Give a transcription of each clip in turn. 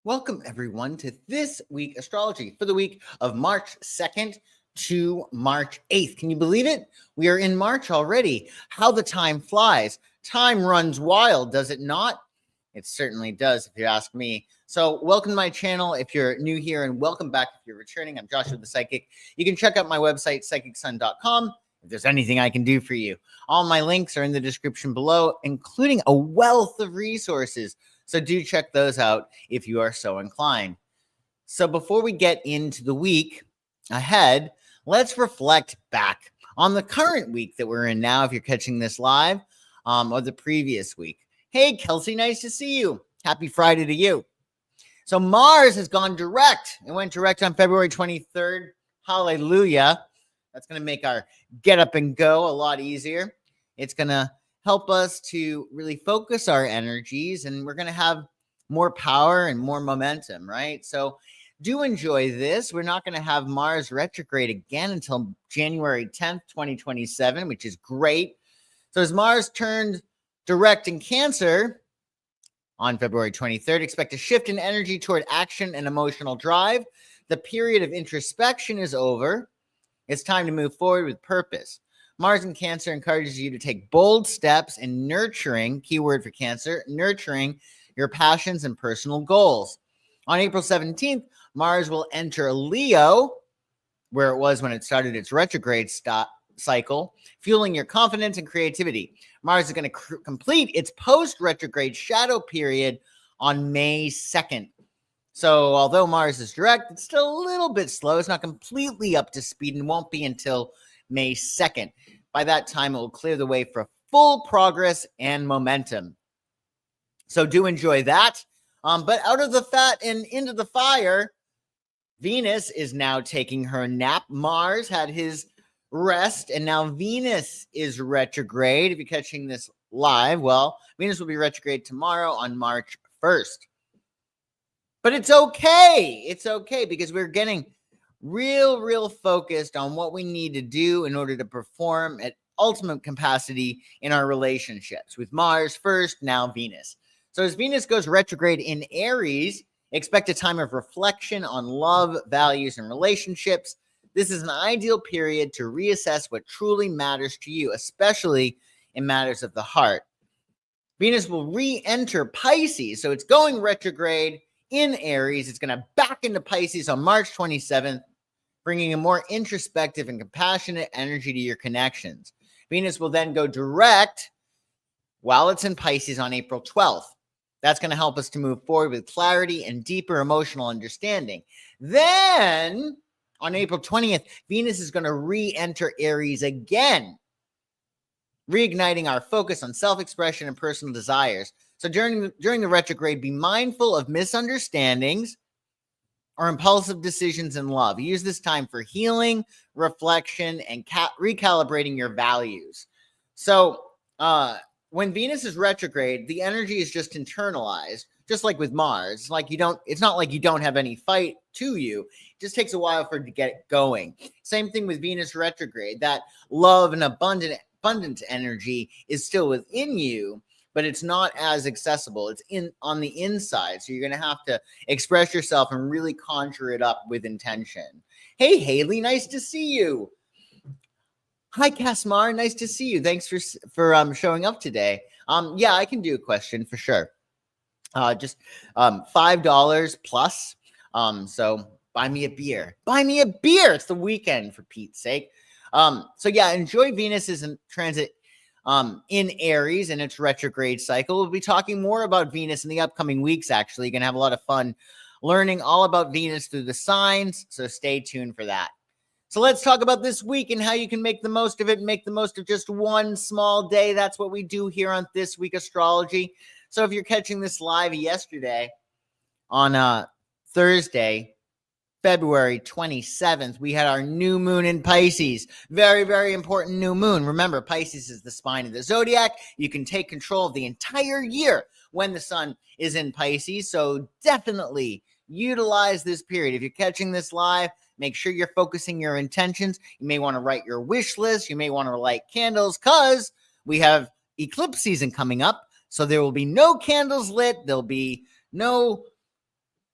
Welcome, everyone, to this week astrology for the week of March 2nd to March 8th. Can you believe it? We are in March already. How the time flies. Time runs wild, does it not? It certainly does, if you ask me. So welcome to my channel if you're new here, and welcome back if you're returning. I'm Joshua the Psychic. You can check out my website, psychicsun.com, if there's anything I can do for you. All my links are in the description below, including a wealth of resources. So do check those out if you are so inclined. So before we get into the week ahead, let's reflect back on the current week that we're in now, if you're catching this live, or the previous week. Hey, Kelsey, nice to see you. Happy Friday to you. So Mars has gone direct. It went direct on February 23rd. Hallelujah. That's going to make our get up and go a lot easier. It's going to help us to really focus our energies, and we're going to have more power and more momentum, right? So do enjoy this. We're not going to have Mars retrograde again until January 10th, 2027, which is great. So as Mars turned direct in Cancer on February 23rd, expect a shift in energy toward action and emotional drive. The period of introspection is over. It's time to move forward with purpose. Mars in Cancer encourages you to take bold steps in nurturing, keyword for Cancer, nurturing your passions and personal goals. On April 17th, Mars will enter Leo, where it was when it started its retrograde cycle, fueling your confidence and creativity. Mars is going to complete its post-retrograde shadow period on May 2nd. So although Mars is direct, it's still a little bit slow. It's not completely up to speed and won't be until May 2nd. By that time, it will clear the way for full progress and momentum. So do enjoy that. But out of the fat and into the fire, Venus is now taking her nap. Mars had his rest, and now Venus is retrograde. If you're catching this live, well, Venus will be retrograde tomorrow on March 1st. But it's okay. It's okay because we're getting real focused on what we need to do in order to perform at ultimate capacity in our relationships. With Mars first, now Venus. So as Venus goes retrograde in Aries, expect a time of reflection on love, values, and relationships. This is an ideal period to reassess what truly matters to you, especially in matters of the heart. Venus will re-enter Pisces, so it's going retrograde in Aries. It's going to back into Pisces on March 27th, bringing a more introspective and compassionate energy to your connections. Venus will then go direct while it's in Pisces on April 12th. That's going to help us to move forward with clarity and deeper emotional understanding. Then on April 20th, Venus is going to re-enter Aries again, reigniting our focus on self-expression and personal desires. So during the retrograde, be mindful of misunderstandings or impulsive decisions in love. Use this time for healing, reflection, and recalibrating your values. So when Venus is retrograde, the energy is just internalized, just like with Mars. It's not like you don't have any fight to you. It just takes a while for it to get going. Same thing with Venus retrograde. That love and abundant energy is still within you, but it's not as accessible. It's on the inside. So you're going to have to express yourself and really conjure it up with intention. Hey, Haley, nice to see you. Hi, Casmar, nice to see you. Thanks for showing up today. Yeah, I can do a question for sure. Just $5 plus. So buy me a beer. Buy me a beer. It's the weekend, for Pete's sake. So yeah, enjoy Venus's in transit in Aries and its retrograde cycle. We'll be talking more about Venus in the upcoming weeks, actually. You're going to have a lot of fun learning all about Venus through the signs, so stay tuned for that. So let's talk about this week and how you can make the most of it and make the most of just one small day. That's what we do here on This Week Astrology. So if you're catching this live yesterday on Thursday, February 27th, we had our new moon in Pisces. Very important new moon. Remember, Pisces is the spine of the zodiac. You can take control of the entire year when the sun is in Pisces. So definitely utilize this period. If you're catching this live, make sure you're focusing your intentions. You may want to write your wish list. You may want to light candles because we have eclipse season coming up. So there will be no candles lit. There'll be no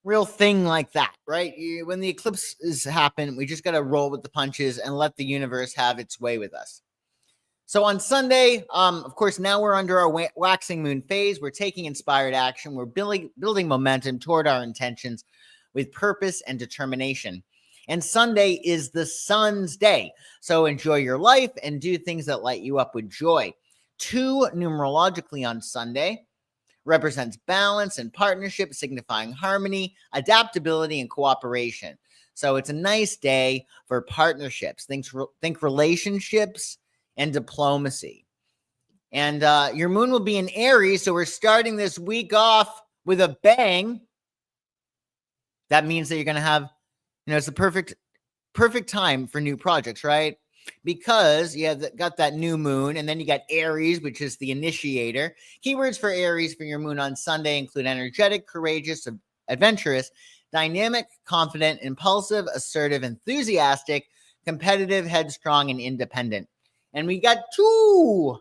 real thing like that, right? When the eclipses happen, we just got to roll with the punches and let the universe have its way with us. So on Sunday, of course, now we're under our waxing moon phase. We're taking inspired action. We're building momentum toward our intentions with purpose and determination. And Sunday is the sun's day. So enjoy your life and do things that light you up with joy. 2 numerologically on Sunday represents balance and partnership, signifying harmony, adaptability, and cooperation. So it's a nice day for partnerships. Think relationships and diplomacy. And your moon will be in Aries, so we're starting this week off with a bang. That means that you're going to have, it's the perfect time for new projects, right? Because you have got that new moon, and then you got Aries, which is the initiator. Keywords for Aries for your moon on Sunday include energetic, courageous, adventurous, dynamic, confident, impulsive, assertive, enthusiastic, competitive, headstrong, and independent. And we got two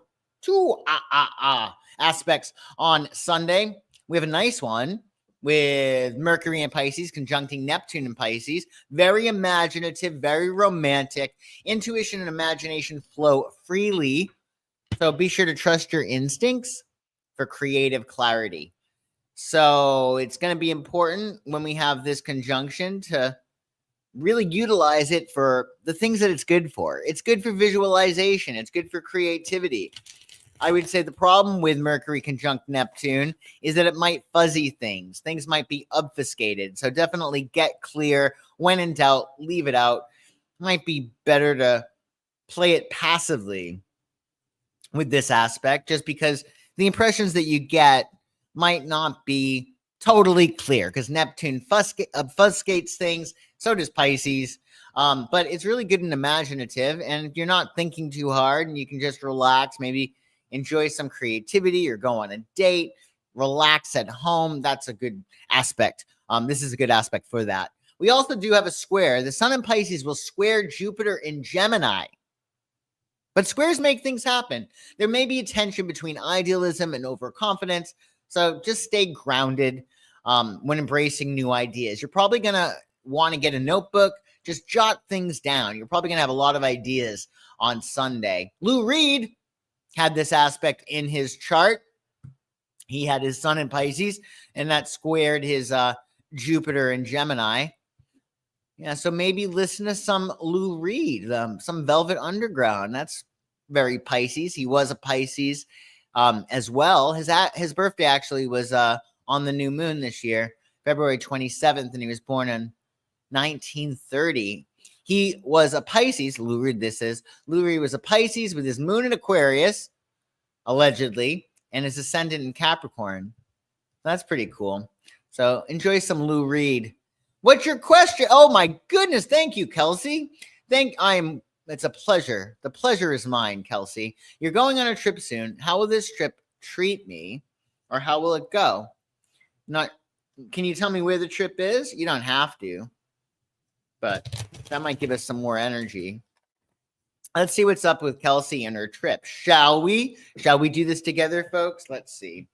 aspects on Sunday. We have a nice one with Mercury and Pisces conjuncting Neptune and Pisces. Very imaginative, very romantic. Intuition and imagination flow freely. So be sure to trust your instincts for creative clarity. So it's going to be important when we have this conjunction to really utilize it for the things that it's good for. It's good for visualization. It's good for creativity. I would say the problem with Mercury conjunct Neptune is that it might fuzzy things. Things might be obfuscated. So definitely get clear. When in doubt, leave it out. Might be better to play it passively with this aspect, just because the impressions that you get might not be totally clear, because Neptune obfuscates things. So does Pisces. But it's really good and imaginative, and you're not thinking too hard, and you can just relax, maybe enjoy some creativity or go on a date, relax at home. That's a good aspect. This is a good aspect for that. We also do have a square. The sun in Pisces will square Jupiter in Gemini. But squares make things happen. There may be a tension between idealism and overconfidence. So just stay grounded when embracing new ideas. You're probably going to want to get a notebook. Just jot things down. You're probably going to have a lot of ideas on Sunday. Lou Reed had this aspect in his chart. He had his sun in Pisces, and that squared his Jupiter in Gemini. Yeah, so maybe listen to some Lou Reed, some Velvet Underground. That's very Pisces. He was a Pisces as well. His birthday actually was on the new moon this year, February 27th, and he was born in 1930. He was a Pisces. Lou Reed was a Pisces with his moon in Aquarius, allegedly, and his ascendant in Capricorn. That's pretty cool. So enjoy some Lou Reed. What's your question? Oh my goodness. Thank you, Kelsey. It's a pleasure. The pleasure is mine, Kelsey. You're going on a trip soon. How will this trip treat me, or how will it go? Can you tell me where the trip is? You don't have to, but that might give us some more energy. Let's see what's up with Kelsey and her trip. Shall we? Shall we do this together, folks? Let's see.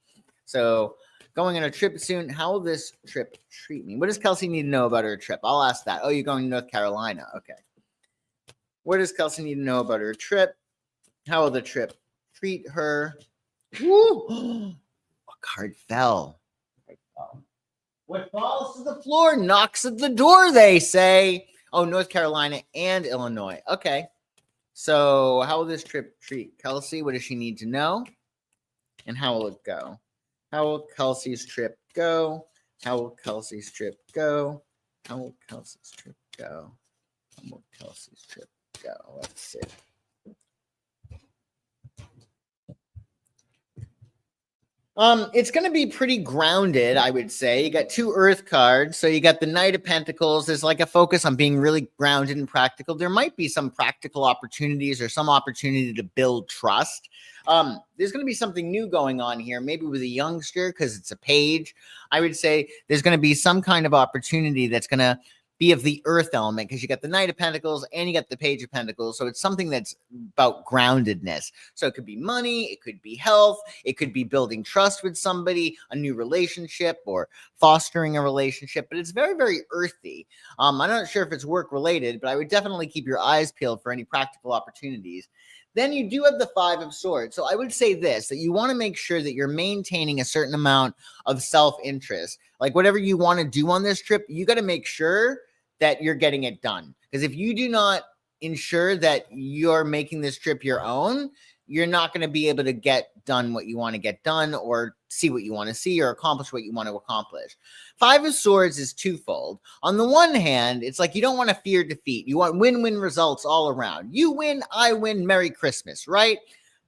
So going on a trip soon. How will this trip treat me? What does Kelsey need to know about her trip? I'll ask that. Oh, you're going to North Carolina. Okay. What does Kelsey need to know about her trip? How will the trip treat her? Woo! A card fell. What falls to the floor knocks at the door, they say. Oh, North Carolina and Illinois. Okay. So how will this trip treat Kelsey? What does she need to know? And how will it go? How will Kelsey's trip go? How will Kelsey's trip go? How will Kelsey's trip go? How will Kelsey's trip go? Let's see. It's going to be pretty grounded, I would say. You got 2 Earth cards. So you got the Knight of Pentacles. There's like a focus on being really grounded and practical. There might be some practical opportunities or some opportunity to build trust. There's going to be something new going on here, maybe with a youngster, because it's a page. I would say there's going to be some kind of opportunity that's going to be of the earth element, because you got the Knight of Pentacles and you got the Page of Pentacles. So it's something that's about groundedness. So it could be money, it could be health, it could be building trust with somebody, a new relationship, or fostering a relationship. But it's very, very earthy. I'm not sure if it's work related, but I would definitely keep your eyes peeled for any practical opportunities. Then you do have the Five of Swords. So I would say this, that you want to make sure that you're maintaining a certain amount of self-interest. Like whatever you want to do on this trip, you got to make sure that you're getting it done. Because if you do not ensure that you're making this trip your own, you're not going to be able to get done what you want to get done, or see what you want to see, or accomplish what you want to accomplish. Five of Swords is twofold. On the one hand, it's like you don't want to fear defeat. You want win-win results all around. You win, I win, Merry Christmas, right?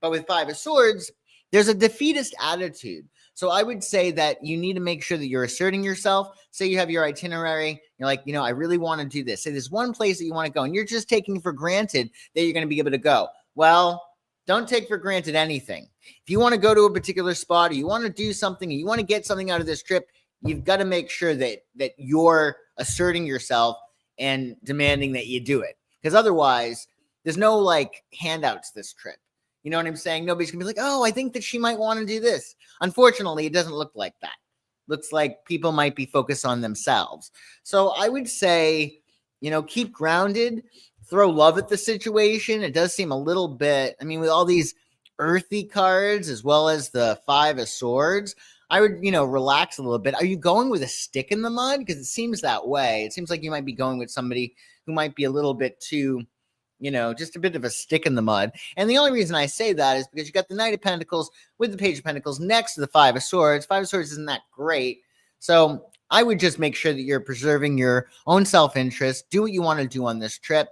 But with Five of Swords, there's a defeatist attitude. So I would say that you need to make sure that you're asserting yourself. Say you have your itinerary. You're like, I really want to do this. Say there's one place that you want to go, and you're just taking for granted that you're going to be able to go. Well, don't take for granted anything. If you want to go to a particular spot, or you want to do something, and you want to get something out of this trip, you've got to make sure that you're asserting yourself and demanding that you do it. Because otherwise, there's no like handouts this trip. You know what I'm saying? Nobody's going to be like, oh, I think that she might want to do this. Unfortunately, it doesn't look like that. Looks like people might be focused on themselves. So I would say, keep grounded, throw love at the situation. It does seem a little bit, with all these earthy cards, as well as the Five of Swords, I would, relax a little bit. Are you going with a stick in the mud? Because it seems that way. It seems like you might be going with somebody who might be a little bit too, just a bit of a stick in the mud. And the only reason I say that is because you got the Knight of Pentacles with the Page of Pentacles next to the Five of Swords. Five of Swords isn't that great. So I would just make sure that you're preserving your own self-interest. Do what you want to do on this trip,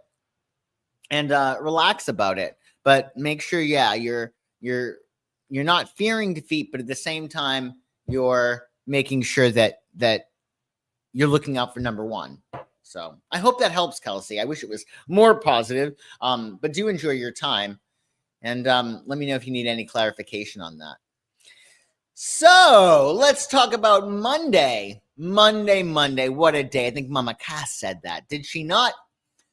and relax about it. But make sure, you're not fearing defeat, but at the same time, you're making sure that you're looking out for number one. So I hope that helps, Kelsey. I wish it was more positive, but do enjoy your time. And let me know if you need any clarification on that. So let's talk about Monday. Monday. What a day. I think Mama Cass said that. Did she not?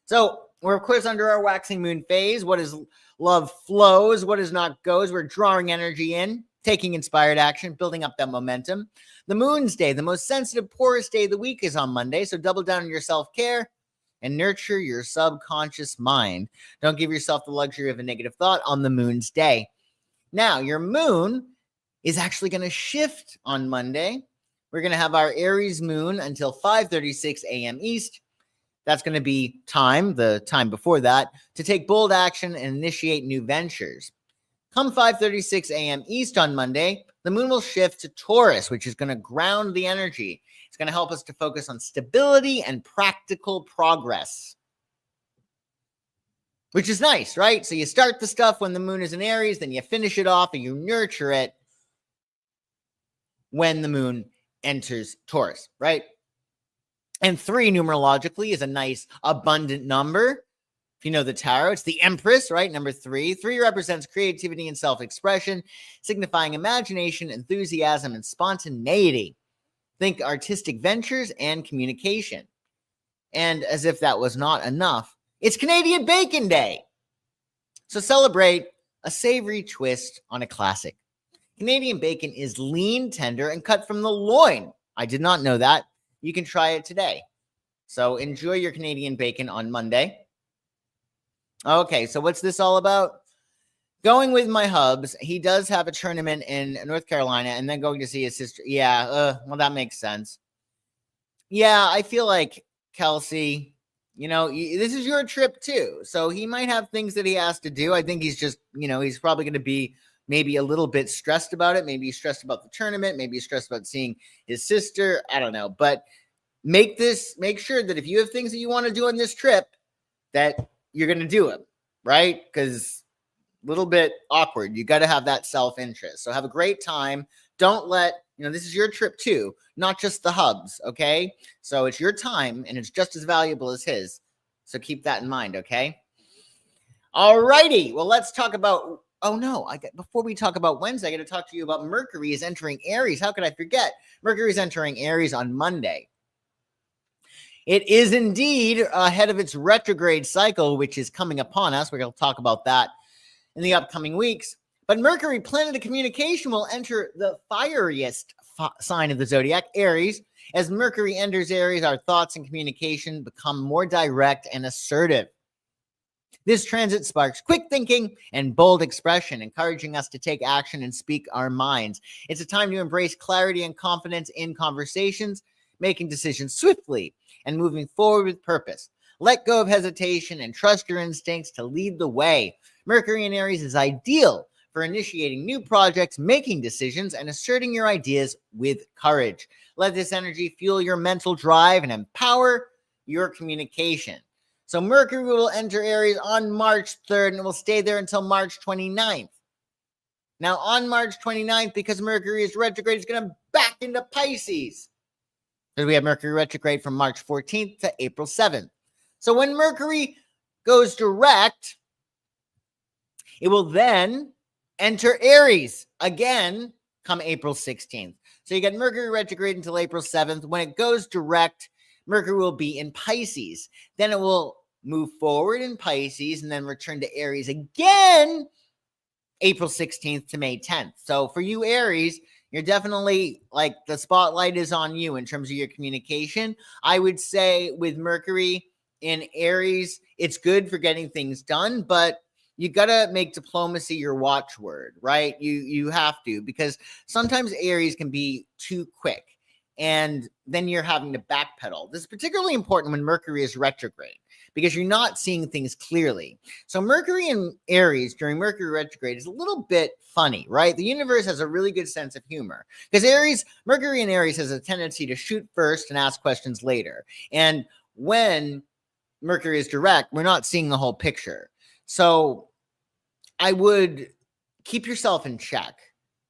So we're, of course, under our waxing moon phase. What is love flows. What is not goes. We're drawing energy in, taking inspired action, building up that momentum. The moon's day, the most sensitive, poorest day of the week, is on Monday. So double down on your self-care and nurture your subconscious mind. Don't give yourself the luxury of a negative thought on the moon's day. Now, your moon is actually going to shift on Monday. We're going to have our Aries moon until 5:36 a.m. East. That's going to be the time before that, to take bold action and initiate new ventures. Come 5:36 a.m. East on Monday, the moon will shift to Taurus, which is going to ground the energy. It's going to help us to focus on stability and practical progress, which is nice, right? So you start the stuff when the moon is in Aries, then you finish it off and you nurture it when the moon enters Taurus, right? And 3 numerologically is a nice abundant number. If you know the tarot, it's the Empress, right? Number 3. 3 represents creativity and self-expression, signifying imagination, enthusiasm, and spontaneity. Think artistic ventures and communication. And as if that was not enough, it's Canadian Bacon Day. So celebrate a savory twist on a classic. Canadian bacon is lean, tender, and cut from the loin. I did not know that. You can try it today. So enjoy your Canadian bacon on Monday. Okay, so what's this all about? Going with my hubs. He does have a tournament in North Carolina and then going to see his sister. Yeah, well, that makes sense. Yeah, I feel like, Kelsey, this is your trip too. So he might have things that he has to do. I think he's just, he's probably going to be maybe a little bit stressed about it. Maybe he's stressed about the tournament. Maybe he's stressed about seeing his sister. I don't know. But make sure that if you have things that you want to do on this trip, that you're going to do them, right? Because a little bit awkward. You got to have that self-interest. So have a great time. Don't let, this is your trip too, not just the hubs, okay? So it's your time and it's just as valuable as his. So keep that in mind, okay? All righty. Well, let's talk about, before we talk about Wednesday, I got to talk to you about Mercury is entering Aries. How could I forget? Mercury is entering Aries on Monday. It is indeed ahead of its retrograde cycle, which is coming upon us. We're going to talk about that in the upcoming weeks. But Mercury, planet of communication, will enter the fieriest sign of the zodiac, Aries. As Mercury enters Aries, our thoughts and communication become more direct and assertive. This transit sparks quick thinking and bold expression, encouraging us to take action and speak our minds. It's a time to embrace clarity and confidence in conversations, making decisions swiftly and moving forward with purpose. Let go of hesitation and trust your instincts to lead the way. Mercury in Aries is ideal for initiating new projects, making decisions, and asserting your ideas with courage. Let this energy fuel your mental drive and empower your communication. So Mercury will enter Aries on March 3rd, and it will stay there until March 29th. Now, on March 29th, because Mercury is retrograde, it's going to back into Pisces. Because we have Mercury retrograde from March 14th to April 7th. So when Mercury goes direct, it will then enter Aries again come April 16th. So you get Mercury retrograde until April 7th. When it goes direct, Mercury will be in Pisces. Then it will move forward in Pisces and then return to Aries again April 16th to May 10th. So for you Aries, you're definitely like the spotlight is on you in terms of your communication. I would say with Mercury in Aries, it's good for getting things done, but you got to make diplomacy your watchword, right? You have to, because sometimes Aries can be too quick and then you're having to backpedal. This is particularly important when Mercury is retrograde because you're not seeing things clearly. So Mercury in Aries during Mercury retrograde is a little bit funny, right? The universe has a really good sense of humor because Mercury in Aries has a tendency to shoot first and ask questions later. And when Mercury is direct, we're not seeing the whole picture. So I would keep yourself in check.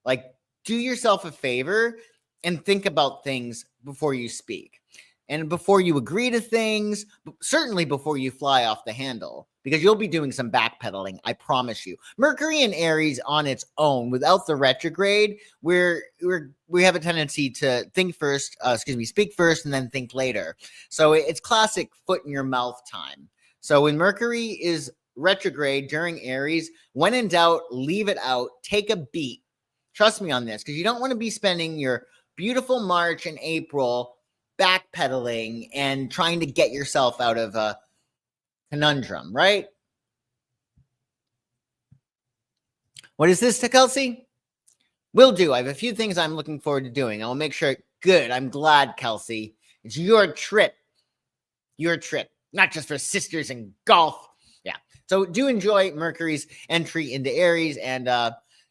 Like, do yourself a favor and think about things before you speak and before you agree to things, certainly before you fly off the handle, because you'll be doing some backpedaling, I promise you. Mercury in Aries on its own, without the retrograde, we have a tendency to speak first and then think later. So it's classic foot in your mouth time. So when Mercury is retrograde during Aries, when in doubt, leave it out, take a beat. Trust me on this, because you don't want to be spending your beautiful March and April backpedaling and trying to get yourself out of a conundrum, right? What is this to Kelsey? Will do. I have a few things I'm looking forward to doing. I will make sure. Good. I'm glad, Kelsey. It's your trip. Your trip. Not just for sisters and golf. Yeah. So do enjoy Mercury's entry into Aries and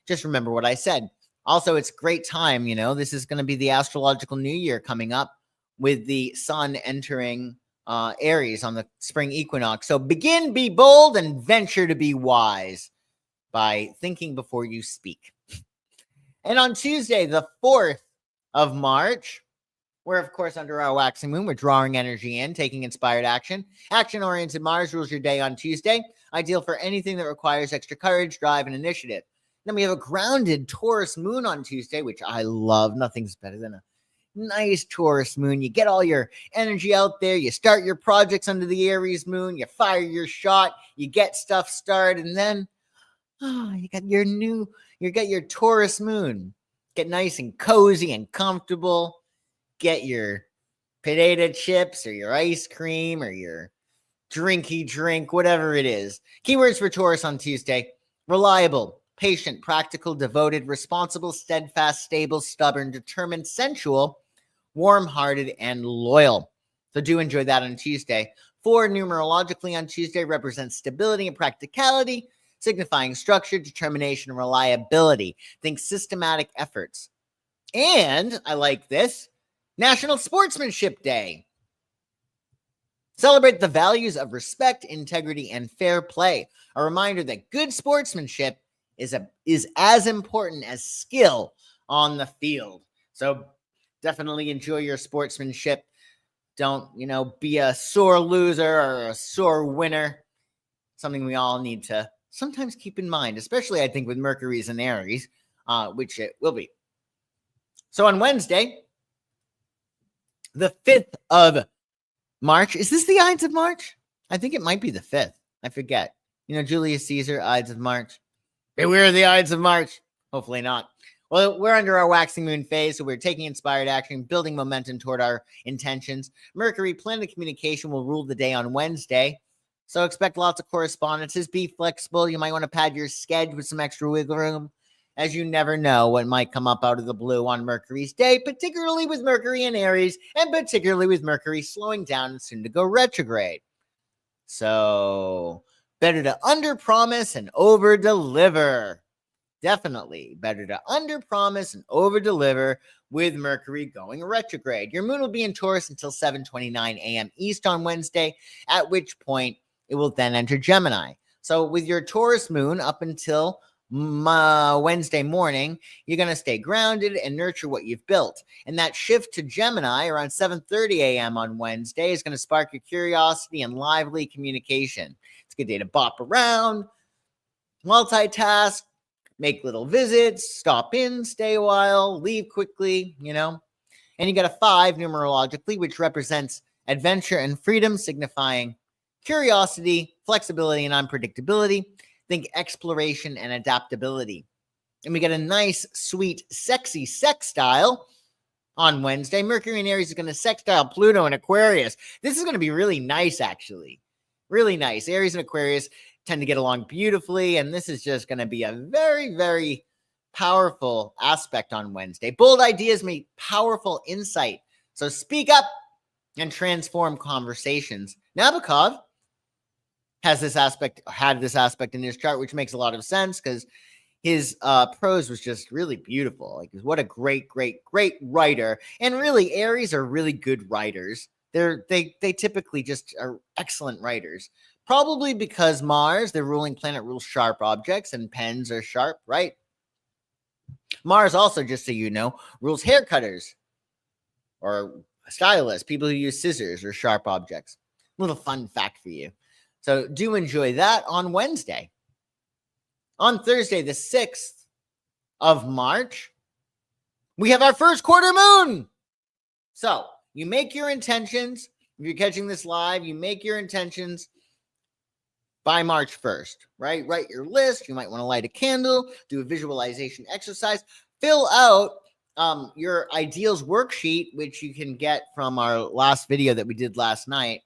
just remember what I said. Also, it's a great time, this is going to be the astrological new year coming up with the sun entering Aries on the spring equinox. So begin, be bold, and venture to be wise by thinking before you speak. And on Tuesday, the 4th of March, we're, of course, under our waxing moon. We're drawing energy in, taking inspired action. Action-oriented Mars rules your day on Tuesday, ideal for anything that requires extra courage, drive, and initiative. Then we have a grounded Taurus moon on Tuesday, which I love. Nothing's better than a nice Taurus moon. You get all your energy out there. You start your projects under the Aries moon. You fire your shot. You get stuff started. And then, you got your Taurus moon. Get nice and cozy and comfortable. Get your potato chips or your ice cream or your drinky drink, whatever it is. Keywords for Taurus on Tuesday: reliable, patient, practical, devoted, responsible, steadfast, stable, stubborn, determined, sensual, warm-hearted, and loyal. So do enjoy that on Tuesday. 4 numerologically on Tuesday represents stability and practicality, signifying structure, determination, and reliability. Think systematic efforts. And I like this, National Sportsmanship Day. Celebrate the values of respect, integrity, and fair play. A reminder that good sportsmanship is as important as skill on the field. So definitely enjoy your sportsmanship. Don't, be a sore loser or a sore winner. Something we all need to sometimes keep in mind, especially I think with Mercury's in Aries, which it will be. So on Wednesday, the 5th of March. Is this the Ides of March? I think it might be the 5th. I forget. Julius Caesar, Ides of March. Beware the Ides of March. Hopefully not. Well, we're under our waxing moon phase, so we're taking inspired action, building momentum toward our intentions. Mercury, planet of communication, will rule the day on Wednesday. So expect lots of correspondences. Be flexible. You might want to pad your schedule with some extra wiggle room, as you never know what might come up out of the blue on Mercury's day, particularly with Mercury in Aries, and particularly with Mercury slowing down and soon to go retrograde. So better to under-promise and over-deliver. Definitely better to under-promise and over-deliver with Mercury going retrograde. Your moon will be in Taurus until 7:29 a.m. East on Wednesday, at which point it will then enter Gemini. So with your Taurus moon up until Wednesday morning, you're going to stay grounded and nurture what you've built. And that shift to Gemini around 7:30 a.m. on Wednesday is going to spark your curiosity and lively communication. It's a good day to bop around, multitask, make little visits, stop in, stay a while, leave quickly, And you got a 5 numerologically, which represents adventure and freedom, signifying curiosity, flexibility, and unpredictability. Think exploration and adaptability. And we get a nice, sweet, sexy sextile on Wednesday. Mercury in Aries is going to sextile Pluto in Aquarius. This is going to be really nice, actually. Really nice. Aries and Aquarius tend to get along beautifully, and this is just going to be a very, very powerful aspect on Wednesday. Bold ideas make powerful insight. So speak up and transform conversations. Nabokov had this aspect in his chart, which makes a lot of sense because his prose was just really beautiful. Like, what a great, great, great writer. And really, Aries are really good writers. They typically just are excellent writers. Probably because Mars, their ruling planet, rules sharp objects, and pens are sharp, right? Mars also, just so you know, rules haircutters or stylists, people who use scissors or sharp objects. Little fun fact for you. So do enjoy that on Wednesday. On Thursday, the 6th of March, we have our first quarter moon. So you make your intentions. If you're catching this live, you make your intentions by March 1st, right? Write your list. You might want to light a candle, do a visualization exercise, fill out your ideals worksheet, which you can get from our last video that we did last night.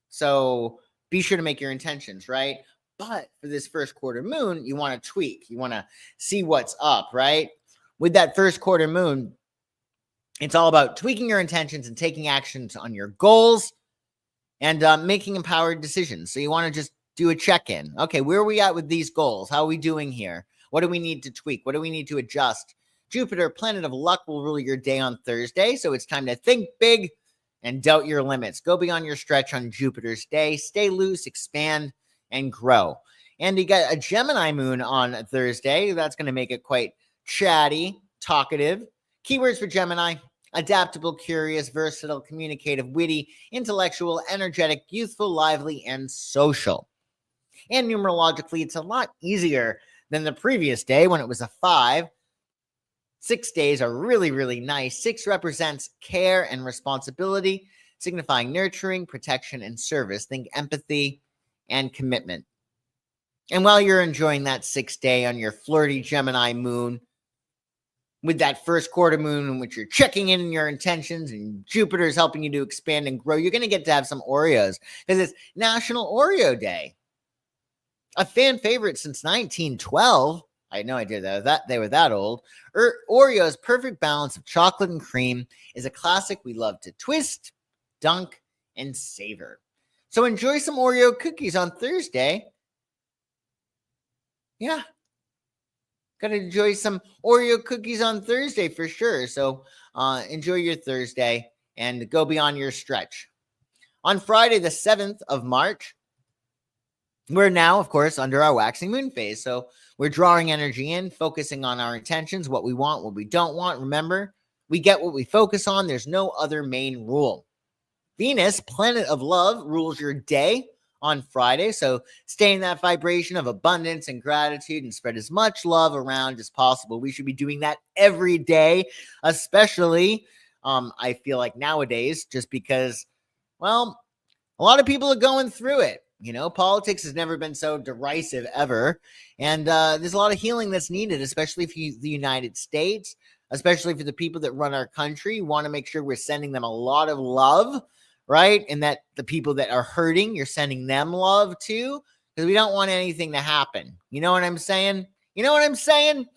So be sure to make your intentions, right? But for this first quarter moon, you want to tweak. You want to see what's up, right? With that first quarter moon, it's all about tweaking your intentions and taking actions on your goals and making empowered decisions. So you want to just do a check-in. Okay, where are we at with these goals? How are we doing here? What do we need to tweak? What do we need to adjust? Jupiter, planet of luck, will rule your day on Thursday. So it's time to think big and doubt your limits. Go beyond your stretch on Jupiter's day. Stay loose, expand, and grow. And you got a Gemini moon on Thursday. That's going to make it quite chatty, talkative. Keywords for Gemini: adaptable, curious, versatile, communicative, witty, intellectual, energetic, youthful, lively, and social. And numerologically, it's a lot easier than the previous day when it was a 5. 6 days are really, really nice. 6 represents care and responsibility, signifying nurturing, protection, and service. Think empathy and commitment. And while you're enjoying that 6th day on your flirty Gemini moon, with that first quarter moon in which you're checking in your intentions and Jupiter is helping you to expand and grow, you're going to get to have some Oreos because it's National Oreo Day. A fan favorite since 1912. I had no idea that they were that old. Oreo's perfect balance of chocolate and cream is a classic we love to twist, dunk, and savor. So enjoy some Oreo cookies on Thursday. Yeah. Got to enjoy some Oreo cookies on Thursday for sure. So enjoy your Thursday and go beyond your stretch. On Friday, the 7th of March, we're now, of course, under our waxing moon phase. So we're drawing energy in, focusing on our intentions, what we want, what we don't want. Remember, we get what we focus on. There's no other main rule. Venus, planet of love, rules your day on Friday. So stay in that vibration of abundance and gratitude and spread as much love around as possible. We should be doing that every day, especially I feel like nowadays, just because Well, a lot of people are going through it. You know, politics has never been so derisive ever. And there's a lot of healing that's needed, especially for the United States, especially for the people that run our country. We want to make sure we're sending them a lot of love, right? And that the people that are hurting, you're sending them love too, because we don't want anything to happen. You know what I'm saying? You know what I'm saying?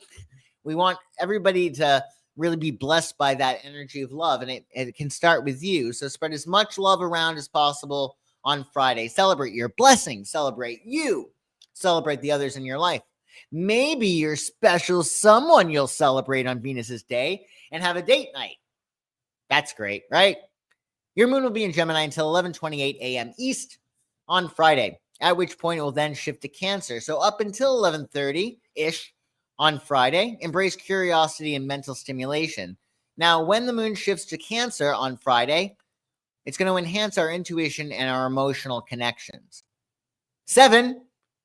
We want everybody to really be blessed by that energy of love. And it can start with you. So spread as much love around as possible on Friday. Celebrate your blessings. Celebrate you. Celebrate the others in your life. Maybe you're special someone you'll celebrate on Venus's day and have a date night. That's great, right? Your moon will be in Gemini until 11:28 a.m. East on Friday, at which point it will then shift to Cancer. So up until 11:30-ish on Friday, embrace curiosity and mental stimulation. Now, when the moon shifts to Cancer on Friday, it's going to enhance our intuition and our emotional connections. 7,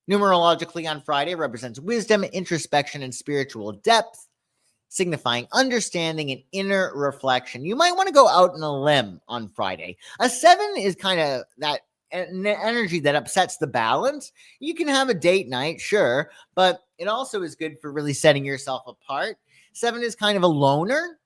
numerologically on Friday, represents wisdom, introspection, and spiritual depth, signifying understanding and inner reflection. You might want to go out on a limb on Friday. A 7 is kind of that energy that upsets the balance. You can have a date night, sure, but it also is good for really setting yourself apart. 7 is kind of a loner.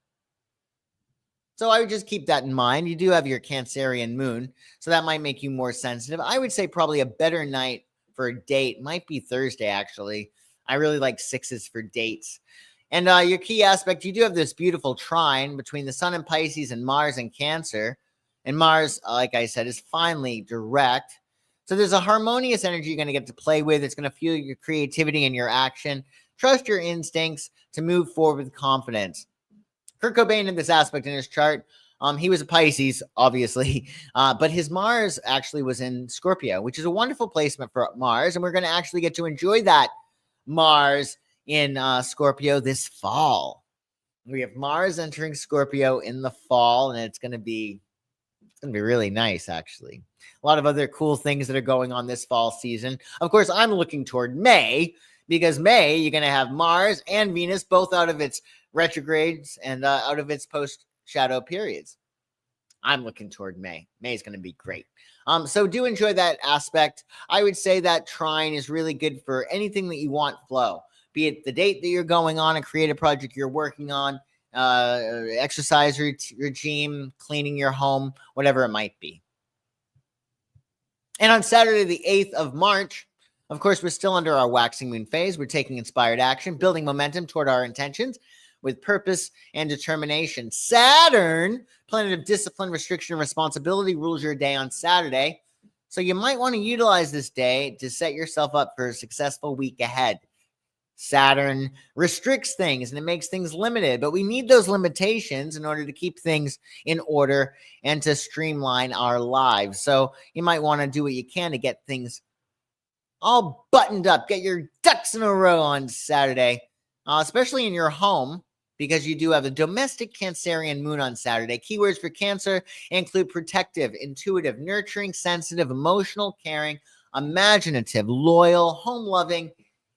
So I would just keep that in mind. You do have your Cancerian moon, so that might make you more sensitive. I would say probably a better night for a date might be Thursday, actually. I really like 6s for dates. And your key aspect, you do have this beautiful trine between the Sun in Pisces and Mars in Cancer. And Mars, like I said, is finally direct. So there's a harmonious energy you're going to get to play with. It's going to fuel your creativity and your action. Trust your instincts to move forward with confidence. Kurt Cobain in this aspect in his chart, he was a Pisces, obviously, but his Mars actually was in Scorpio, which is a wonderful placement for Mars. And we're going to actually get to enjoy that Mars in Scorpio this fall. We have Mars entering Scorpio in the fall, and it's going to be really nice, actually. A lot of other cool things that are going on this fall season. Of course, I'm looking toward May, because May, you're going to have Mars and Venus both out of its retrogrades and out of its post-shadow periods. I'm looking toward May. May is going to be great. So do enjoy that aspect. I would say that trine is really good for anything that you want flow, be it the date that you're going on, a creative project you're working on, exercise regime, cleaning your home, whatever it might be. And on Saturday, the 8th of March, of course, we're still under our waxing moon phase. We're taking inspired action, building momentum toward our intentions with purpose and determination. Saturn, planet of discipline, restriction, and responsibility, rules your day on Saturday. So you might want to utilize this day to set yourself up for a successful week ahead. Saturn restricts things and it makes things limited, but we need those limitations in order to keep things in order and to streamline our lives. So you might want to do what you can to get things all buttoned up, get your ducks in a row on Saturday, especially in your home, because you do have a domestic Cancerian moon on Saturday. Keywords for Cancer include protective, intuitive, nurturing, sensitive, emotional, caring, imaginative, loyal, home-loving,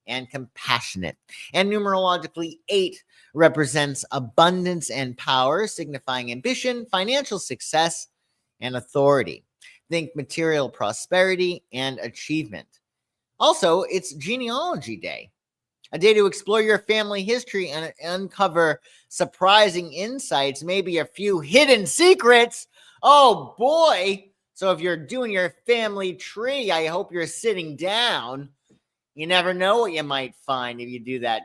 and compassionate. And numerologically, 8 represents abundance and power, signifying ambition, financial success, and authority. Think material prosperity and achievement. Also, it's Genealogy Day, a day to explore your family history and uncover surprising insights, maybe a few hidden secrets. Oh boy. So if you're doing your family tree, I hope you're sitting down. You never know what you might find if you do that.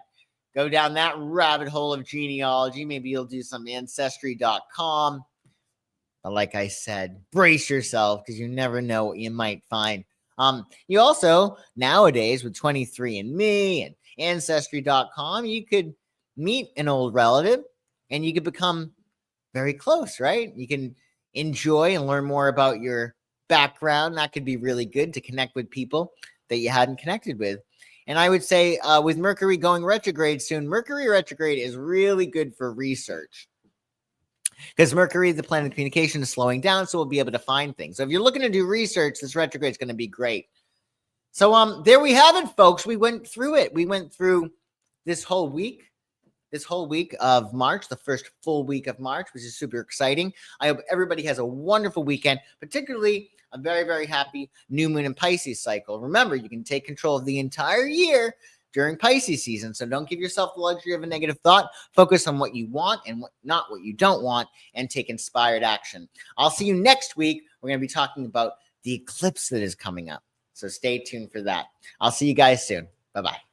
Go down that rabbit hole of genealogy. Maybe you'll do some ancestry.com. But like I said, brace yourself because you never know what you might find. You also, nowadays, with 23andMe and Ancestry.com, you could meet an old relative and you could become very close, right? You can enjoy and learn more about your background. That could be really good to connect with people that you hadn't connected with. And I would say with Mercury going retrograde soon, Mercury retrograde is really good for research. Because Mercury, the planet of communication, is slowing down, so we'll be able to find things. So if you're looking to do research, this retrograde is going to be great. So there we have it, folks. We went through it. We went through this whole week. this whole week of March, the first full week of March, which is super exciting. I hope everybody has a wonderful weekend, particularly a very, very happy new moon in Pisces cycle. Remember, you can take control of the entire year during Pisces season. So don't give yourself the luxury of a negative thought. Focus on what you want and not what you don't want, and take inspired action. I'll see you next week. We're going to be talking about the eclipse that is coming up. So stay tuned for that. I'll see you guys soon. Bye-bye.